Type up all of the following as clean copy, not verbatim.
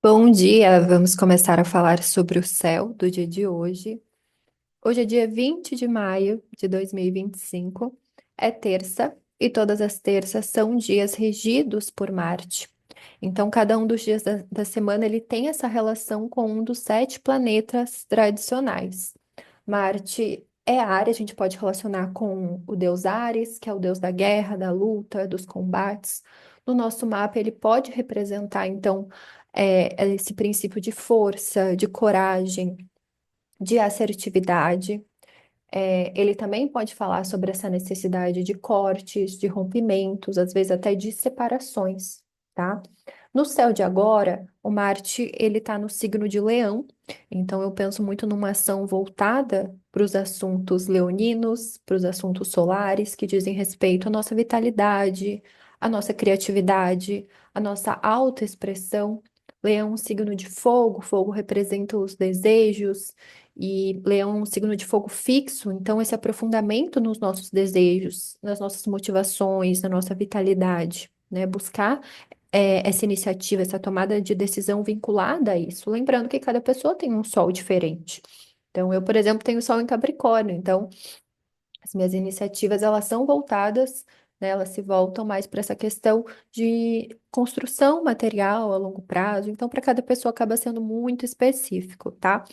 Bom dia, vamos começar a falar sobre o céu do dia de hoje. Hoje é dia 20 de maio de 2025, é terça e todas as terças são dias regidos por Marte. Então, cada um dos dias da semana ele tem essa relação com um dos sete planetas tradicionais. Marte é Áries, a gente pode relacionar com o deus Ares, que é o deus da guerra, da luta, dos combates. No nosso mapa, ele pode representar, então, esse princípio de força, de coragem, de assertividade. Ele também pode falar sobre essa necessidade de cortes, de rompimentos, às vezes até de separações, tá? No céu de agora, o Marte, ele está no signo de Leão, então eu penso muito numa ação voltada para os assuntos leoninos, para os assuntos solares, que dizem respeito à nossa vitalidade, à nossa criatividade, à nossa autoexpressão. Leão é um signo de fogo, fogo representa os desejos, e Leão é um signo de fogo fixo, então esse aprofundamento nos nossos desejos, nas nossas motivações, na nossa vitalidade, né? Buscar essa iniciativa, essa tomada de decisão vinculada a isso. Lembrando que cada pessoa tem um sol diferente. Então, eu, por exemplo, tenho sol em Capricórnio, então as minhas iniciativas, elas são voltadas, né, elas se voltam mais para essa questão de construção material a longo prazo. Então, para cada pessoa acaba sendo muito específico, tá?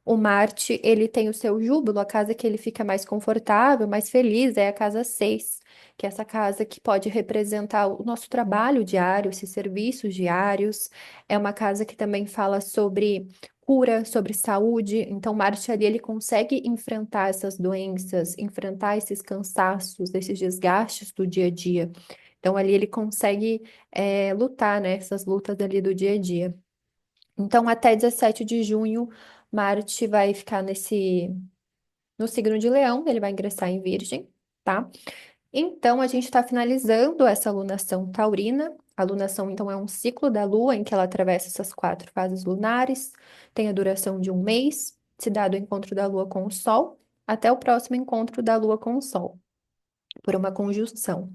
O Marte, ele tem o seu júbilo, a casa que ele fica mais confortável, mais feliz, é a casa 6, que é essa casa que pode representar o nosso trabalho diário, esses serviços diários. É uma casa que também fala sobre cura, sobre saúde. Então, Marte ali ele consegue enfrentar essas doenças, enfrentar esses cansaços, esses desgastes do dia a dia. Então, ali ele consegue lutar, né? Essas lutas ali do dia a dia. Então, até 17 de junho, Marte vai ficar no signo de Leão, ele vai ingressar em Virgem, tá? Então, a gente está finalizando essa lunação taurina. A lunação, então, é um ciclo da Lua em que ela atravessa essas quatro fases lunares, tem a duração de um mês, se dá do encontro da Lua com o Sol até o próximo encontro da Lua com o Sol, por uma conjunção.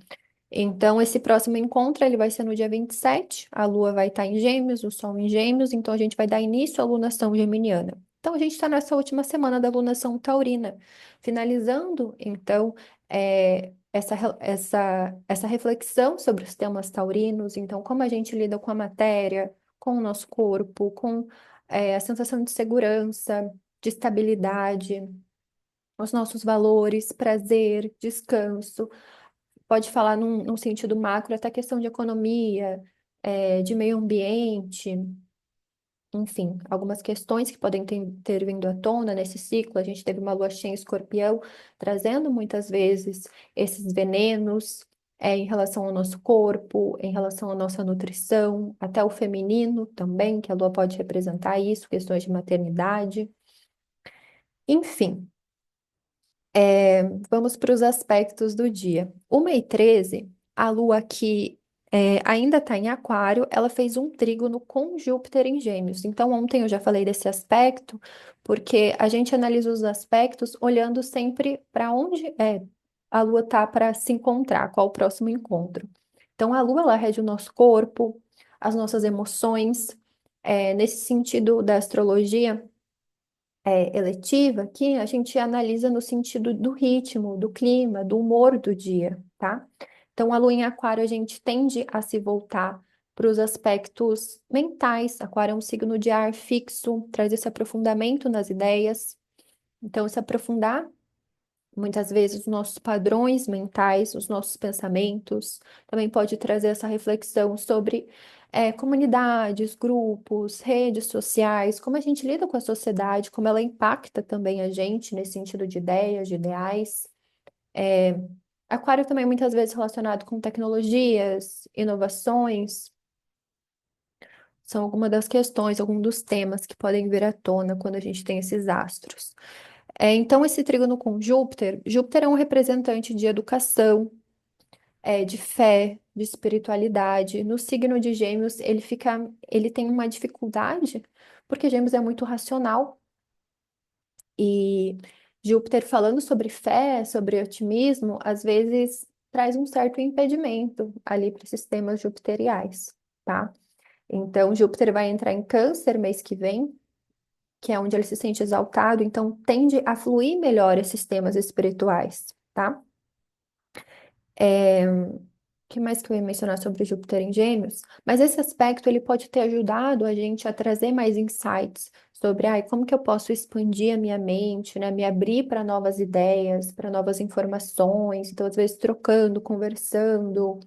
Então, esse próximo encontro ele vai ser no dia 27. A Lua vai estar em Gêmeos, o Sol em Gêmeos, então a gente vai dar início à lunação geminiana. Então, a gente está nessa última semana da lunação taurina, finalizando, então, essa reflexão sobre os temas taurinos, então, como a gente lida com a matéria, com o nosso corpo, com a sensação de segurança, de estabilidade, os nossos valores, prazer, descanso. Pode falar num sentido macro, até questão de economia, de meio ambiente, enfim, algumas questões que podem ter vindo à tona nesse ciclo. A gente teve uma lua cheia em Escorpião, trazendo muitas vezes esses venenos, em relação ao nosso corpo, em relação à nossa nutrição, até o feminino também, que a lua pode representar isso, questões de maternidade. Enfim, vamos para os aspectos do dia. 1h13, a Lua que ainda está em Aquário, ela fez um trígono com Júpiter em Gêmeos. Então, ontem eu já falei desse aspecto, porque a gente analisa os aspectos olhando sempre para onde a Lua está para se encontrar, qual o próximo encontro. Então, a Lua, ela rege o nosso corpo, as nossas emoções. Nesse sentido da astrologia, eletiva que a gente analisa no sentido do ritmo, do clima, do humor do dia, tá? Então, a lua em aquário, a gente tende a se voltar para os aspectos mentais. Aquário é um signo de ar fixo, traz esse aprofundamento nas ideias. Então, se aprofundar muitas vezes os nossos padrões mentais, os nossos pensamentos, também pode trazer essa reflexão sobre comunidades, grupos, redes sociais, como a gente lida com a sociedade, como ela impacta também a gente nesse sentido de ideias, de ideais. É, Aquário também muitas vezes relacionado com tecnologias, inovações, são algumas das questões, alguns dos temas que podem vir à tona quando a gente tem esses astros. Então, esse trígono com Júpiter, Júpiter é um representante de educação, de fé, de espiritualidade. No signo de Gêmeos, ele tem uma dificuldade, porque Gêmeos é muito racional, e Júpiter falando sobre fé, sobre otimismo, às vezes traz um certo impedimento ali para esses temas jupiteriais, tá? Então, Júpiter vai entrar em Câncer mês que vem, que é onde ele se sente exaltado, então tende a fluir melhor esses temas espirituais, tá? Que mais que eu ia mencionar sobre Júpiter em Gêmeos? Mas esse aspecto ele pode ter ajudado a gente a trazer mais insights sobre, como que eu posso expandir a minha mente, né? Me abrir para novas ideias, para novas informações. Então, às vezes, trocando, conversando,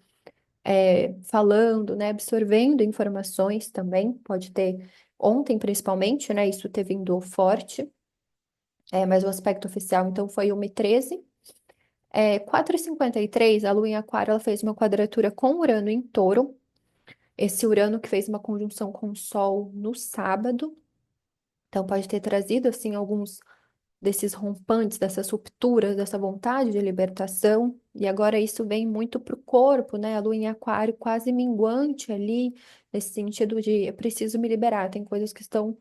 falando, né? Absorvendo informações também. Pode ter, ontem principalmente, né? Isso ter vindo forte. Mas o aspecto oficial, então, foi 1h13. 4h53, a Lua em Aquário, ela fez uma quadratura com Urano em Touro. Esse Urano que fez uma conjunção com o Sol no sábado. Então, pode ter trazido, assim, alguns desses rompantes, dessas rupturas, dessa vontade de libertação. E agora isso vem muito para o corpo, né? A Lua em Aquário quase minguante ali, nesse sentido de eu preciso me liberar. Tem coisas que estão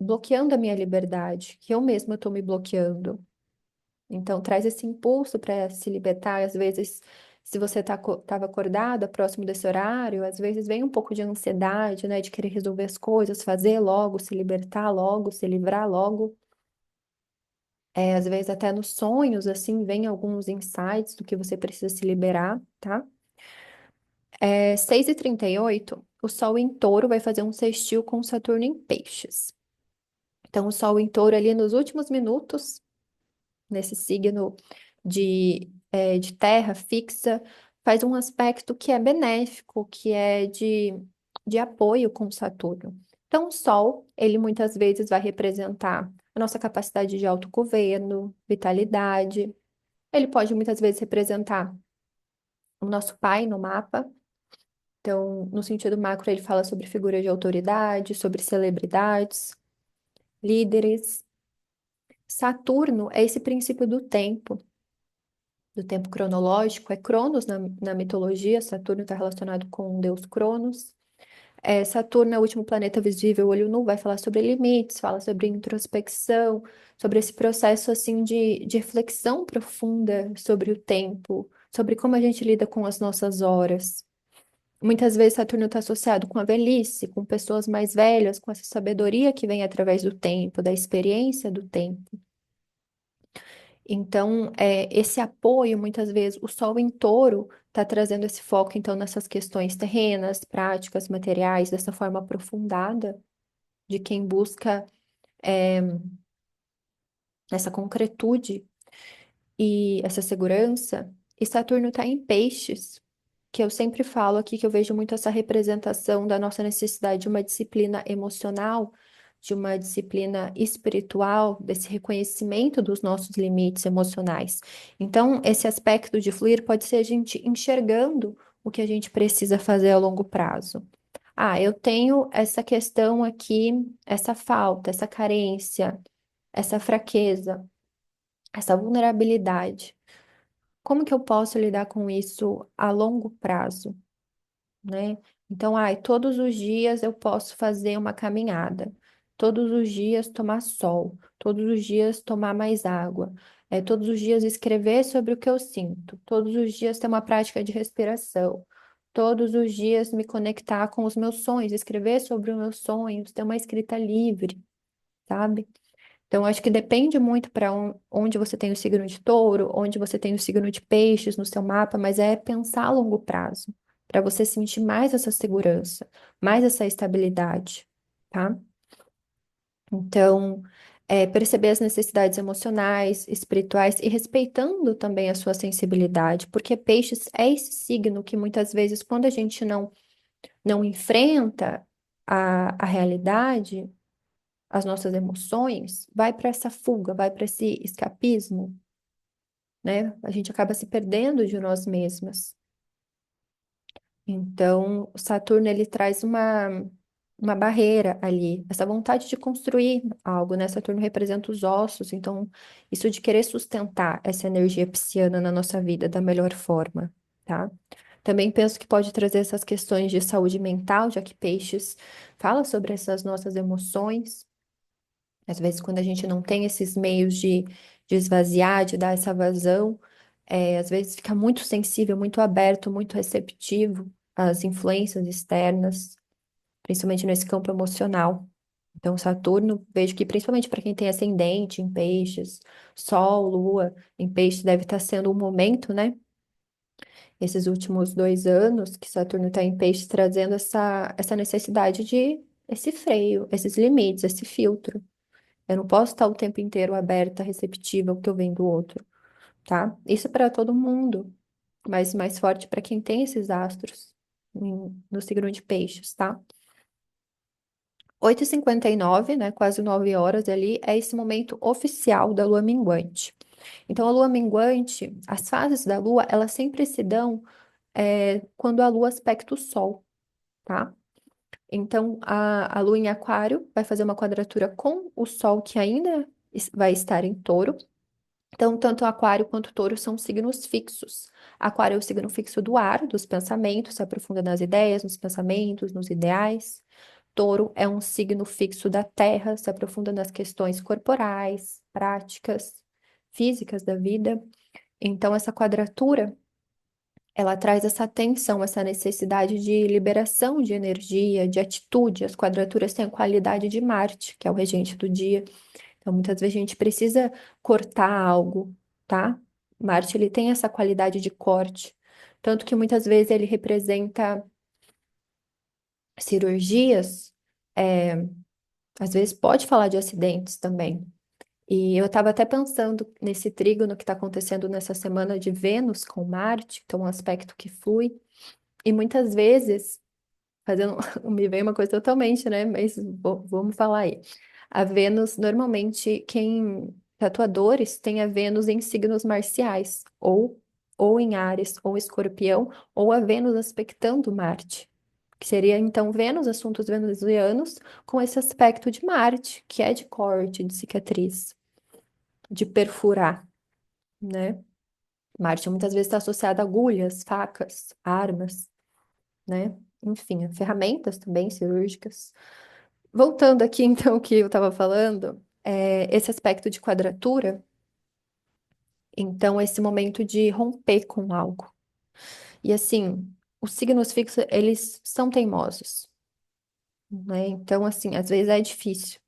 bloqueando a minha liberdade, que eu mesma estou me bloqueando. Então, traz esse impulso para se libertar. Às vezes, se você estava acordada próximo desse horário, às vezes vem um pouco de ansiedade, né, de querer resolver as coisas, fazer logo, se libertar logo, se livrar logo. Às vezes, até nos sonhos, assim, vem alguns insights do que você precisa se liberar, tá? 6h38, o Sol em Touro vai fazer um sextil com Saturno em Peixes. Então, o Sol em Touro ali nos últimos minutos nesse signo de terra fixa, faz um aspecto que é benéfico, que é de apoio com Saturno. Então, o Sol, ele muitas vezes vai representar a nossa capacidade de autogoverno, vitalidade. Ele pode muitas vezes representar o nosso pai no mapa. Então, no sentido macro, ele fala sobre figuras de autoridade, sobre celebridades, líderes. Saturno é esse princípio do tempo cronológico, é Cronos na mitologia, Saturno está relacionado com o deus Cronos. Saturno é o último planeta visível, olho nu, vai falar sobre limites, fala sobre introspecção, sobre esse processo assim de reflexão profunda sobre o tempo, sobre como a gente lida com as nossas horas. Muitas vezes Saturno está associado com a velhice, com pessoas mais velhas, com essa sabedoria que vem através do tempo, da experiência do tempo. Então, esse apoio, muitas vezes, o Sol em Touro está trazendo esse foco, então, nessas questões terrenas, práticas, materiais, dessa forma aprofundada, de quem busca essa concretude e essa segurança. E Saturno está em Peixes, que eu sempre falo aqui que eu vejo muito essa representação da nossa necessidade de uma disciplina emocional, de uma disciplina espiritual, desse reconhecimento dos nossos limites emocionais. Então, esse aspecto de fluir pode ser a gente enxergando o que a gente precisa fazer a longo prazo. Eu tenho essa questão aqui, essa falta, essa carência, essa fraqueza, essa vulnerabilidade. Como que eu posso lidar com isso a longo prazo? Né? Então, todos os dias eu posso fazer uma caminhada, todos os dias tomar sol, todos os dias tomar mais água, todos os dias escrever sobre o que eu sinto, todos os dias ter uma prática de respiração, todos os dias me conectar com os meus sonhos, escrever sobre os meus sonhos, ter uma escrita livre, sabe? Então, acho que depende muito para onde você tem o signo de touro, onde você tem o signo de peixes no seu mapa, mas é pensar a longo prazo, para você sentir mais essa segurança, mais essa estabilidade, tá? Então, perceber as necessidades emocionais, espirituais e respeitando também a sua sensibilidade, porque peixes é esse signo que muitas vezes, quando a gente não enfrenta a realidade, as nossas emoções, vai para essa fuga, vai para esse escapismo, né? A gente acaba se perdendo de nós mesmas. Então, o Saturno ele traz uma barreira ali, essa vontade de construir algo, né? Saturno representa os ossos, então isso de querer sustentar essa energia pisciana na nossa vida da melhor forma, tá? Também penso que pode trazer essas questões de saúde mental, já que Peixes fala sobre essas nossas emoções. Às vezes, quando a gente não tem esses meios de esvaziar, de dar essa vazão, às vezes fica muito sensível, muito aberto, muito receptivo as influências externas, principalmente nesse campo emocional. Então, Saturno, vejo que principalmente para quem tem ascendente em peixes, Sol, Lua em peixes, deve estar sendo um momento, né? Esses últimos 2 anos que Saturno está em peixes, trazendo essa necessidade de esse freio, esses limites, esse filtro. Eu não posso estar o tempo inteiro aberta, receptiva ao que eu venho do outro, tá? Isso é para todo mundo, mas mais forte para quem tem esses astros no signo de peixes, tá? 8h59, né, quase 9 horas ali, é esse momento oficial da lua minguante. Então, a lua minguante, as fases da lua, elas sempre se dão quando a lua aspecta o sol, tá? Então, a lua em Aquário vai fazer uma quadratura com o sol que ainda vai estar em Touro. Então, tanto Aquário quanto Touro são signos fixos. Aquário é o signo fixo do ar, dos pensamentos, se aprofunda nas ideias, nos pensamentos, nos ideais. Touro é um signo fixo da terra, se aprofunda nas questões corporais, práticas, físicas da vida. Então, essa quadratura, ela traz essa tensão, essa necessidade de liberação de energia, de atitude. As quadraturas têm a qualidade de Marte, que é o regente do dia. Então, muitas vezes a gente precisa cortar algo, tá? Marte, ele tem essa qualidade de corte. Tanto que muitas vezes ele representa cirurgias, é, às vezes pode falar de acidentes também. E eu estava até pensando nesse trígono que está acontecendo nessa semana de Vênus com Marte, que é um aspecto que flui, e muitas vezes, fazendo, me vem uma coisa totalmente, né? Mas vamos falar aí. A Vênus, normalmente, quem tatuadores tem a Vênus em signos marciais, ou em Áries, ou Escorpião, ou a Vênus aspectando Marte. Que seria então Vênus, assuntos venusianos, com esse aspecto de Marte, que é de corte, de cicatriz, de perfurar, né? Marte muitas vezes está associada a agulhas, facas, armas, né? Enfim, ferramentas também cirúrgicas. Voltando aqui, então, o que eu estava falando, esse aspecto de quadratura, então, esse momento de romper com algo. E assim, os signos fixos, eles são teimosos, né? Então, assim, às vezes é difícil,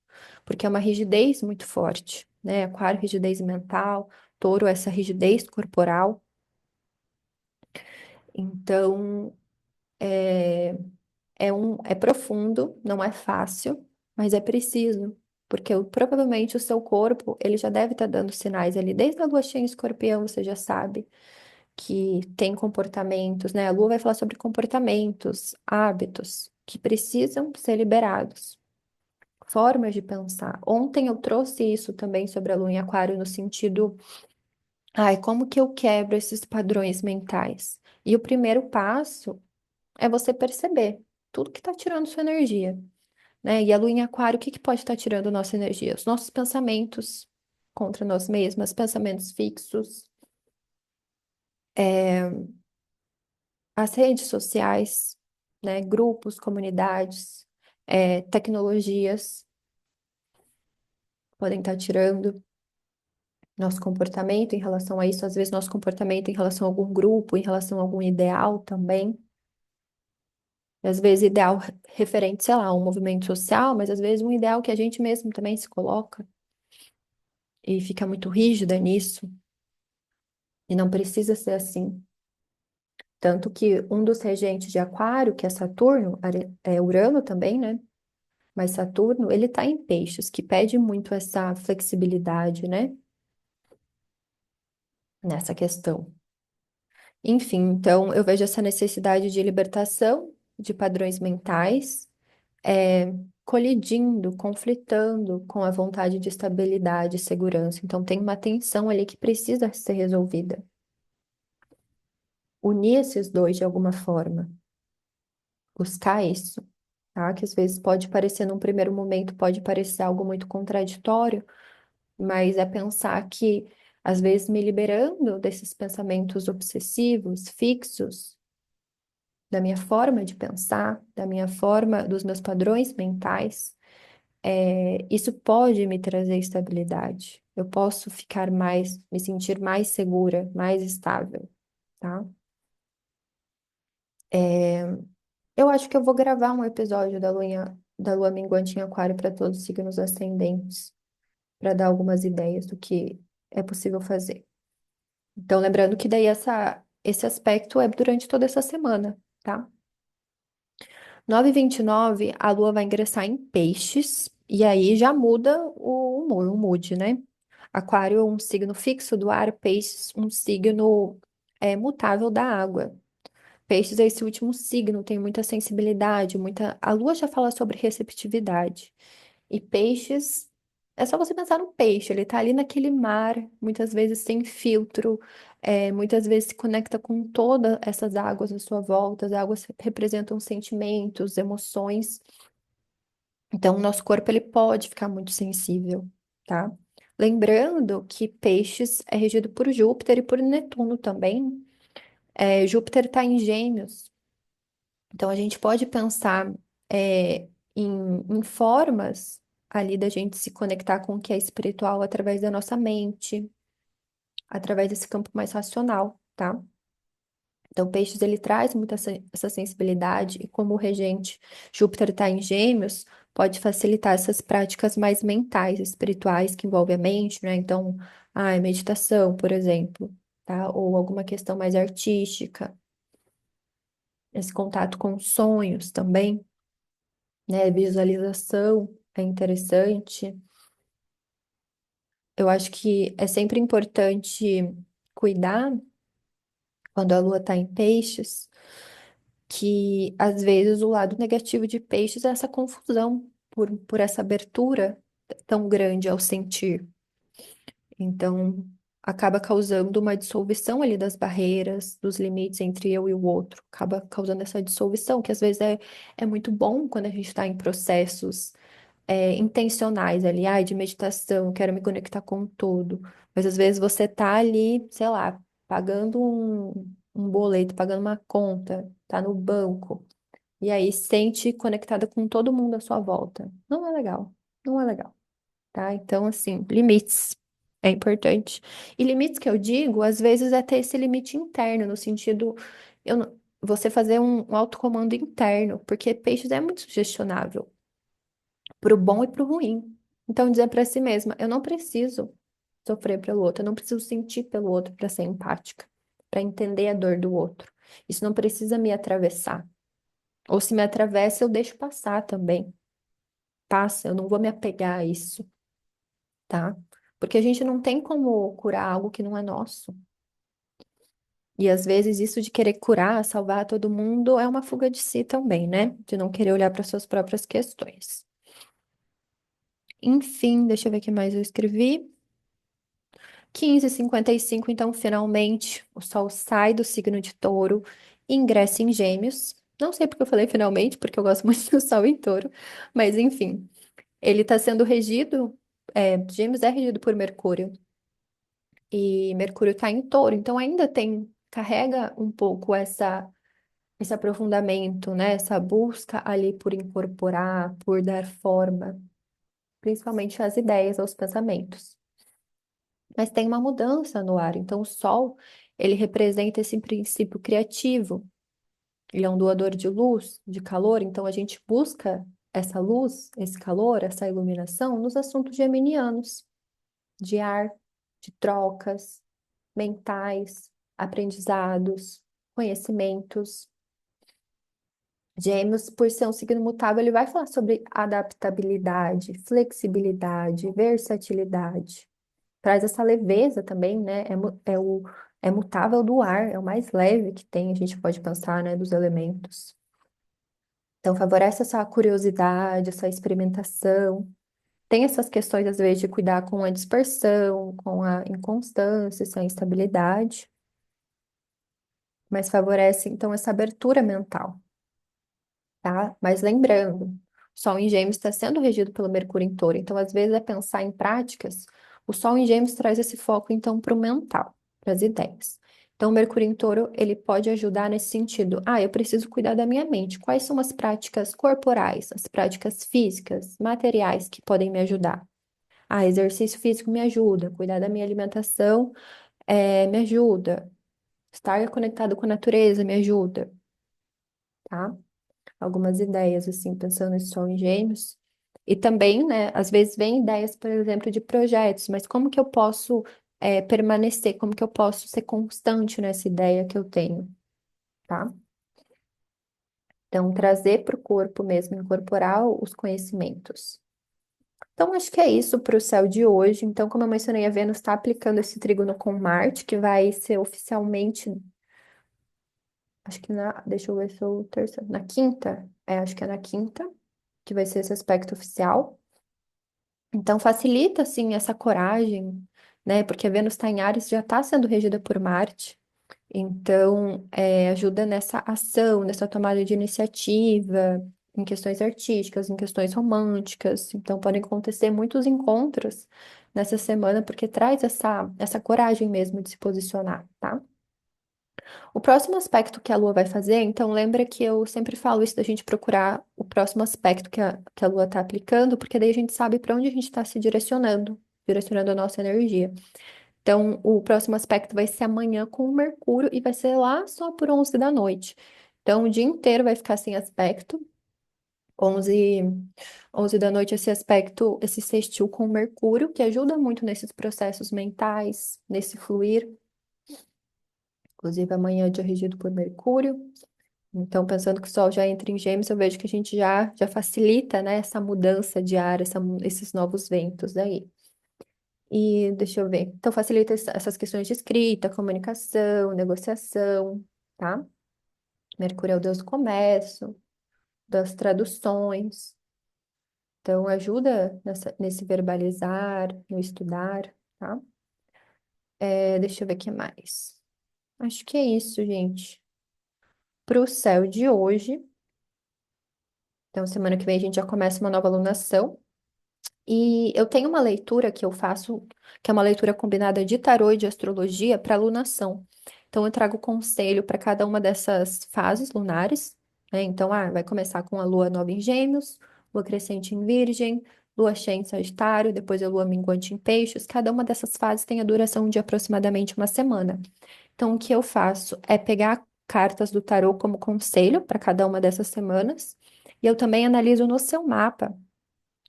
porque é uma rigidez muito forte, né? Aquário, rigidez mental, Touro, essa rigidez corporal. Então, é profundo, não é fácil, mas é preciso, porque provavelmente o seu corpo, ele já deve estar dando sinais ali, desde a lua cheia em Escorpião, você já sabe que tem comportamentos, né? A lua vai falar sobre comportamentos, hábitos que precisam ser liberados, formas de pensar. Ontem eu trouxe isso também sobre a lua em Aquário no sentido, ai, como que eu quebro esses padrões mentais? E o primeiro passo é você perceber tudo que está tirando sua energia, né? E a lua em Aquário, o que que pode estar tirando nossa energia? Os nossos pensamentos contra nós mesmas, pensamentos fixos, as redes sociais, né? Grupos, comunidades, tecnologias podem estar tirando nosso comportamento em relação a isso, às vezes nosso comportamento em relação a algum grupo, em relação a algum ideal também. E às vezes ideal referente, sei lá, a um movimento social, mas às vezes um ideal que a gente mesmo também se coloca e fica muito rígida nisso. E não precisa ser assim. Tanto que um dos regentes de Aquário, que é Saturno, é Urano também, né? Mas Saturno, ele tá em Peixes, que pede muito essa flexibilidade, né? Nessa questão. Enfim, então eu vejo essa necessidade de libertação de padrões mentais, é, colidindo, conflitando com a vontade de estabilidade e segurança. Então tem uma tensão ali que precisa ser resolvida. Unir esses dois de alguma forma, buscar isso, tá? Que às vezes pode parecer, num primeiro momento, pode parecer algo muito contraditório, mas é pensar que, às vezes, me liberando desses pensamentos obsessivos, fixos, da minha forma de pensar, da minha forma, dos meus padrões mentais, isso pode me trazer estabilidade. Eu posso ficar mais, me sentir mais segura, mais estável, tá? Eu acho que eu vou gravar um episódio da lua minguante em Aquário para todos os signos ascendentes, para dar algumas ideias do que é possível fazer. Então, lembrando que daí esse aspecto é durante toda essa semana, tá? 9h29, a Lua vai ingressar em Peixes, e aí já muda o humor, o mood, né? Aquário, um signo fixo do ar, Peixes, um signo mutável da água. Peixes é esse último signo, tem muita sensibilidade, muita. A Lua já fala sobre receptividade. E peixes, é só você pensar no peixe, ele tá ali naquele mar, muitas vezes sem filtro, muitas vezes se conecta com todas essas águas à sua volta, as águas representam sentimentos, emoções, então o nosso corpo ele pode ficar muito sensível, tá? Lembrando que peixes é regido por Júpiter e por Netuno também. Júpiter está em Gêmeos, então, a gente pode pensar em formas ali da gente se conectar com o que é espiritual através da nossa mente, através desse campo mais racional, tá? Então, Peixes, ele traz muita essa sensibilidade, e como o regente Júpiter está em Gêmeos, pode facilitar essas práticas mais mentais, espirituais, que envolvem a mente, né? Então, meditação, por exemplo, tá? Ou alguma questão mais artística, esse contato com sonhos também, né? Visualização é interessante. Eu acho que é sempre importante cuidar quando a lua está em peixes, que às vezes o lado negativo de peixes é essa confusão por essa abertura tão grande ao sentir. Então, acaba causando uma dissolução ali das barreiras, dos limites entre eu e o outro. Acaba causando essa dissolução, que às vezes é muito bom quando a gente está em processos intencionais ali, de meditação, quero me conectar com o todo. Mas às vezes você tá ali, sei lá, pagando um boleto, pagando uma conta, tá no banco, e aí sente conectada com todo mundo à sua volta. Não é legal, não é legal, tá? Então, assim, limites é importante. E limites que eu digo, às vezes é ter esse limite interno, no sentido, você fazer um autocomando interno, porque peixes é muito sugestionável pro bom e pro ruim. Então, dizer para si mesma, eu não preciso sofrer pelo outro, eu não preciso sentir pelo outro para ser empática, para entender a dor do outro. Isso não precisa me atravessar. Ou se me atravessa, eu deixo passar também. Passa, eu não vou me apegar a isso, tá? Porque a gente não tem como curar algo que não é nosso. E às vezes isso de querer curar, salvar todo mundo é uma fuga de si também, né? De não querer olhar para suas próprias questões. Enfim, deixa eu ver o que mais eu escrevi. 15h55, então, finalmente, o Sol sai do signo de Touro e ingressa em Gêmeos. Não sei porque eu falei finalmente, porque eu gosto muito do Sol em Touro, mas enfim, ele está sendo regido, Gêmeos é regido por Mercúrio, e Mercúrio está em Touro, então ainda carrega um pouco esse aprofundamento, né? Essa busca ali por incorporar, por dar forma, principalmente às ideias, aos pensamentos. Mas tem uma mudança no ar. Então, o Sol, ele representa esse princípio criativo. Ele é um doador de luz, de calor, então a gente busca essa luz, esse calor, essa iluminação nos assuntos geminianos, de ar, de trocas, mentais, aprendizados, conhecimentos. Gêmeos, por ser um signo mutável, ele vai falar sobre adaptabilidade, flexibilidade, versatilidade. Traz essa leveza também, né? É mutável do ar, é o mais leve que tem, a gente pode pensar, né, dos elementos. Então, favorece essa curiosidade, essa experimentação. Tem essas questões, às vezes, de cuidar com a dispersão, com a inconstância, essa instabilidade, mas favorece, então, essa abertura mental, tá? Mas lembrando, o Sol em Gêmeos está sendo regido pelo Mercúrio em Touro, então às vezes é pensar em práticas, o Sol em Gêmeos traz esse foco então para o mental, para as ideias. Então, o Mercúrio em Touro, ele pode ajudar nesse sentido. Eu preciso cuidar da minha mente. Quais são as práticas corporais, as práticas físicas, materiais que podem me ajudar? Exercício físico me ajuda, cuidar da minha alimentação, me ajuda, estar conectado com a natureza me ajuda. tá? Algumas ideias, assim, pensando em Sol em Gêmeos. E também, né, às vezes vem ideias, por exemplo, de projetos, mas como que eu posso, permanecer? Como que eu posso ser constante nessa ideia que eu tenho, tá? Então, trazer para o corpo mesmo, incorporar os conhecimentos. Então, acho que é isso para o céu de hoje. Então, como eu mencionei, a Vênus está aplicando esse trígono com Marte, que vai ser oficialmente, acho que deixa eu ver se eu terça, na quinta, acho que é na quinta, que vai ser esse aspecto oficial. Então, facilita, assim, essa coragem, né? Porque a Vênus está em Áries, já está sendo regida por Marte. Então, ajuda nessa ação, nessa tomada de iniciativa, em questões artísticas, em questões românticas. Então, podem acontecer muitos encontros nessa semana, porque traz essa coragem mesmo de se posicionar, tá? O próximo aspecto que a Lua vai fazer, então, lembra que eu sempre falo isso da gente procurar o próximo aspecto que a Lua está aplicando, porque daí a gente sabe para onde a gente está se direcionando a nossa energia. Então, o próximo aspecto vai ser amanhã com o Mercúrio e vai ser lá só por 11 da noite. Então, o dia inteiro vai ficar sem aspecto. 11, 11 da noite, esse aspecto, esse sextil com o Mercúrio, que ajuda muito nesses processos mentais, nesse fluir. Inclusive, amanhã é dia regido por Mercúrio. Então, pensando que o Sol já entra em Gêmeos, eu vejo que a gente já facilita, né, essa mudança de ar, esses novos ventos aí. E deixa eu ver. Então, facilita essas questões de escrita, comunicação, negociação, tá? Mercúrio é o deus do comércio, das traduções. Então, ajuda nesse verbalizar, no estudar, tá? Deixa eu ver o que mais. Acho que é isso, gente. Para o céu de hoje. Então, semana que vem a gente já começa uma nova alunação. E eu tenho uma leitura que eu faço, que é uma leitura combinada de tarô e de astrologia para alunação. Então, eu trago conselho para cada uma dessas fases lunares, né? Então, vai começar com a lua nova em Gêmeos, lua crescente em Virgem, lua cheia em Sagitário, depois a lua minguante em Peixes. Cada uma dessas fases tem a duração de aproximadamente uma semana. Então, o que eu faço é pegar cartas do tarô como conselho para cada uma dessas semanas, e eu também analiso no seu mapa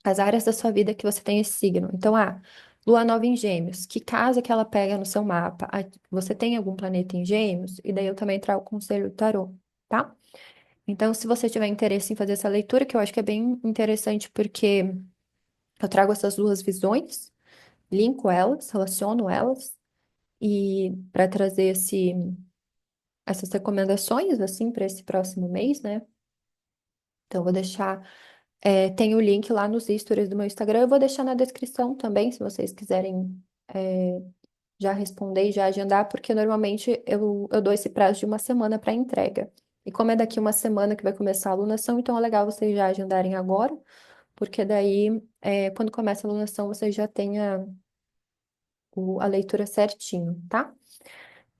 as áreas da sua vida que você tem esse signo. Então, Lua nova em Gêmeos, que casa que ela pega no seu mapa? Você tem algum planeta em Gêmeos? E daí eu também trago o conselho do tarô, tá? Então, se você tiver interesse em fazer essa leitura, que eu acho que é bem interessante, porque eu trago essas duas visões, linko elas, relaciono elas, e para trazer essas recomendações, assim, para esse próximo mês, né? Então, eu vou deixar. Tem o link lá nos stories do meu Instagram. Eu vou deixar na descrição também, se vocês quiserem já responder e já agendar, porque normalmente eu dou esse prazo de uma semana para entrega. E como é daqui uma semana que vai começar a alunação, então é legal vocês já agendarem agora, porque daí, quando começa a alunação, vocês já têm a leitura certinho, tá?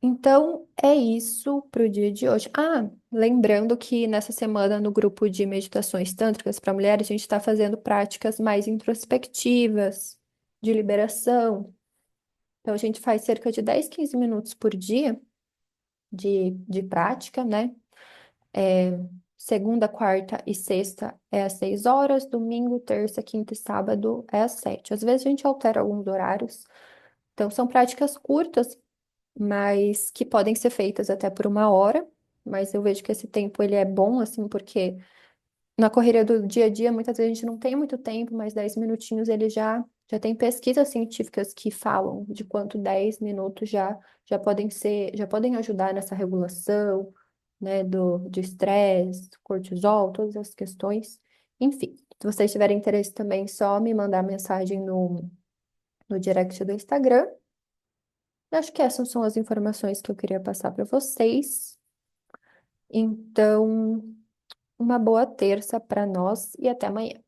Então, é isso para o dia de hoje. Lembrando que nessa semana, no grupo de meditações tântricas para mulheres, a gente está fazendo práticas mais introspectivas, de liberação. Então, a gente faz cerca de 10, 15 minutos por dia de prática, né? É, segunda, quarta e sexta é às 6 horas, domingo, terça, quinta e sábado é às 7. Às vezes a gente altera alguns horários. Então, são práticas curtas, mas que podem ser feitas até por uma hora, mas eu vejo que esse tempo ele é bom, assim, porque na correria do dia a dia, muitas vezes a gente não tem muito tempo, mas 10 minutinhos ele já tem pesquisas científicas que falam de quanto 10 minutos já podem ajudar nessa regulação, né, de estresse, cortisol, todas as questões. Enfim, se vocês tiverem interesse também, só me mandar mensagem no direct do Instagram. Acho que essas são as informações que eu queria passar para vocês. Então, uma boa terça para nós e até amanhã.